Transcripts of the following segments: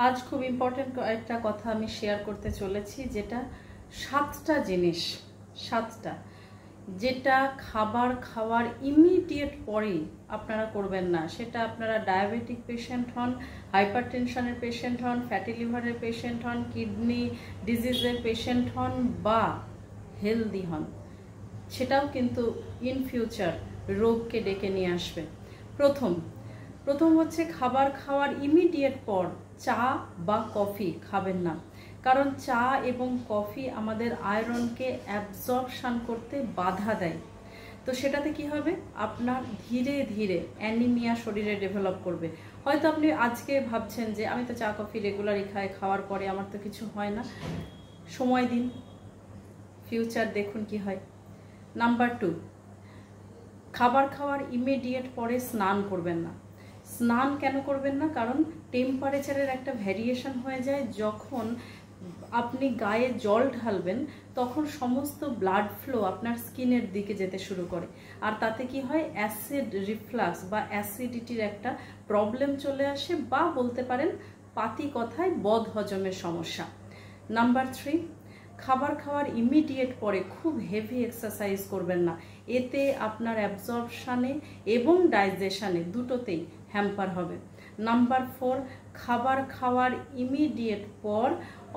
আজ খুব ইম্পর্টেন্ট একটা কথা আমি শেয়ার করতে চলেছি, যেটা 7টা জিনিস, 7টা যেটা খাবার খাওয়ার ইমিডিয়েট পরেই আপনারা করবেন না। সেটা আপনারা ডায়াবেটিক পেশেন্ট হন, হাইপারটেনশনের পেশেন্ট হন, ফ্যাটি লিভারের পেশেন্ট হন, কিডনি ডিজিজের পেশেন্ট হন বা হেলদি হন, সেটাও কিন্তু ইন ফিউচার রোগকে ডেকে নিয়ে আসবে। প্রথম হচ্ছে খাবার খাওয়ার ইমিডিয়েট পর চা বা কফি খাবেন না, কারণ চা এবং কফি আমাদের আয়রনকে অ্যাবজর্পশন করতে বাধা দেয়। তো সেটাতে কি হবে, আপনার ধীরে ধীরে অ্যানিমিয়া শরীরে ডেভেলপ করবে। হয়তো আপনি আজকে ভাবছেন যে আমি তো চা কফি রেগুলারই খাই, খাওয়ার পরে আমার তো কিছু হয় না। সময় দিন, ফিউচার দেখুন কি হয়। নাম্বার 2, খাবার খাওয়ার ইমিডিয়েট পরে স্নান করবেন না। স্নান কেন করবেন না? কারণ টেম্পারেচারের একটা ভ্যারিয়েশন হয়ে যায়। যখন আপনি গায়ে জল ঢালবেন তখন সমস্ত ব্লাড ফ্লো আপনার স্কিনের দিকে যেতে শুরু করে, আর তাতে কি হয়, অ্যাসিড রিফ্লাক্স বা অ্যাসিডিটির একটা প্রবলেম চলে আসে, বা বলতে পারেন পাতি কথায় বদ হজমের সমস্যা। নাম্বার 3, খাবার খাওয়ার ইমিডিয়েট পরে খুব হেভি এক্সারসাইজ করবেন না। এতে আপনার অ্যাবজর্পশানে এবং ডাইজেশনে দুটোতেই হ্যাম্পার হবে। নাম্বার 4, খাবার খাওয়ার ইমিডিয়েট পর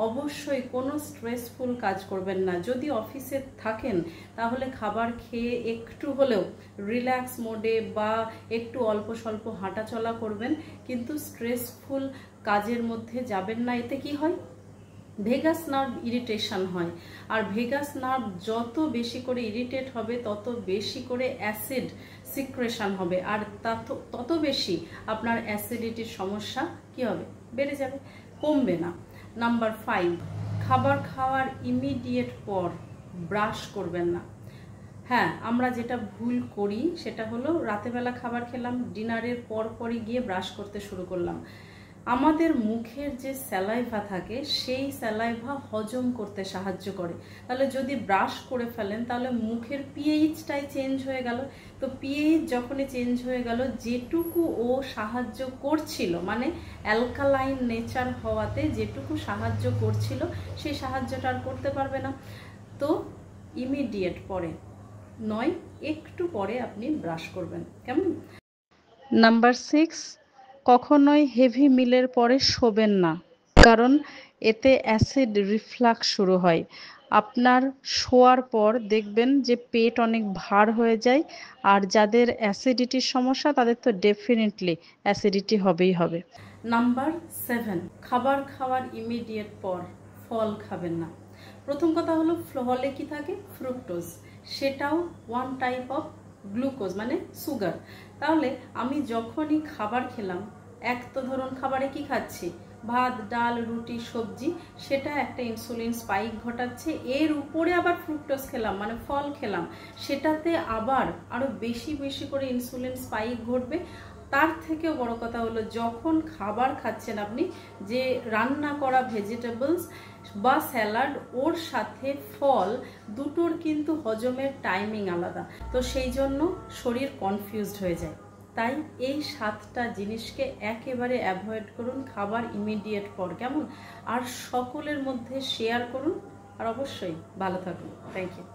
অবশ্যই কোনো স্ট্রেসফুল কাজ করবেন না। যদি অফিসে থাকেন তাহলে খাবার খেয়ে একটু হলেও রিল্যাক্স মোডে বা একটু অল্প স্বল্প হাঁটাচলা করবেন, কিন্তু স্ট্রেসফুল কাজের মধ্যে যাবেন না। এতে কি হয়, ভেগাস নার্ভ ইরিটেশন হয়, আর ভেগাস নার্ভ যত বেশি করে ইরিটেট হবে তত বেশি করে অ্যাসিড সিক্রেশন হবে, আর তত বেশি আপনার অ্যাসিডিটির সমস্যা কি হবে, বেড়ে যাবে, কমবে না। নাম্বার 5, খাবার খাওয়ার ইমিডিয়েট পর ব্রাশ করবেন না। হ্যাঁ, আমরা যেটা ভুল করি সেটা হলো রাতেবেলা খাবার খেলাম, ডিনারের পরই গিয়ে ব্রাশ করতে শুরু করলাম। আমাদের মুখের যে স্যালাইভা থাকে সেই স্যালাইভা হজম করতে সাহায্য করে। তাহলে যদি ব্রাশ করে ফেলেন তাহলে মুখের পিএইচটাই চেঞ্জ হয়ে গেল। তো পিএইচ যখনই চেঞ্জ হয়ে গেল, যেটুকু ও সাহায্য করছিল, মানে অ্যালকালাইন নেচার হওয়াতে যেটুকু সাহায্য করছিল সেই সাহায্যটা আর করতে পারবে না। তো ইমিডিয়েট পরে নয়, একটু পরে আপনি ব্রাশ করবেন, কেমন? নাম্বার 6, কখনোই হেভি মিলের পরে শোবেন না, কারণ এতে অ্যাসিড রিফ্লাক্স শুরু হয়। আপনার শোয়ার পর দেখবেন যে পেট অনেক ভার হয়ে যায়, আর যাদের অ্যাসিডিটির সমস্যা তাদের তো ডেফিনেটলি অ্যাসিডিটি হবেই হবে। নাম্বার 7, খাবার খাওয়ার ইমিডিয়েট পর ফল খাবেন না। প্রথম কথা হলো, ফলে কি থাকে, ফ্রুক্টোজ, সেটাও ওয়ান টাইপ অফ গ্লুকোজ মানে সুগার। তাহলে আমি যখনই খাবার খেলাম, এক তো ধরুন খাবারে কি খাচ্ছি, ভাত ডাল রুটি সবজি, সেটা একটা ইনসুলিন স্পাইক ঘটাচ্ছে। এর উপরে আবার ফ্রুক্টোজ খেলাম মানে ফল খেলাম, সেটাতে আবার আরো বেশি বেশি করে ইনসুলিন স্পাইক ঘটবে। তার থেকেও বড় কথা হলো, যখন খাবার খাচ্ছেন আপনি, যে রান্না করা ভেজিটেবলস বা স্যালাড ওর সাথে ফল দুটোর কিন্তু হজমের টাইমিং আলাদা, তো সেই জন্য শরীর কনফিউজড হয়ে যায়। তাই এই 7টা জিনিসকে একেবারে অ্যাভয়েড করুন খাবার ইমিডিয়েট পর, কেমন? আর সকলের মধ্যে শেয়ার করুন, আর অবশ্যই ভালো থাকুন। Thank you.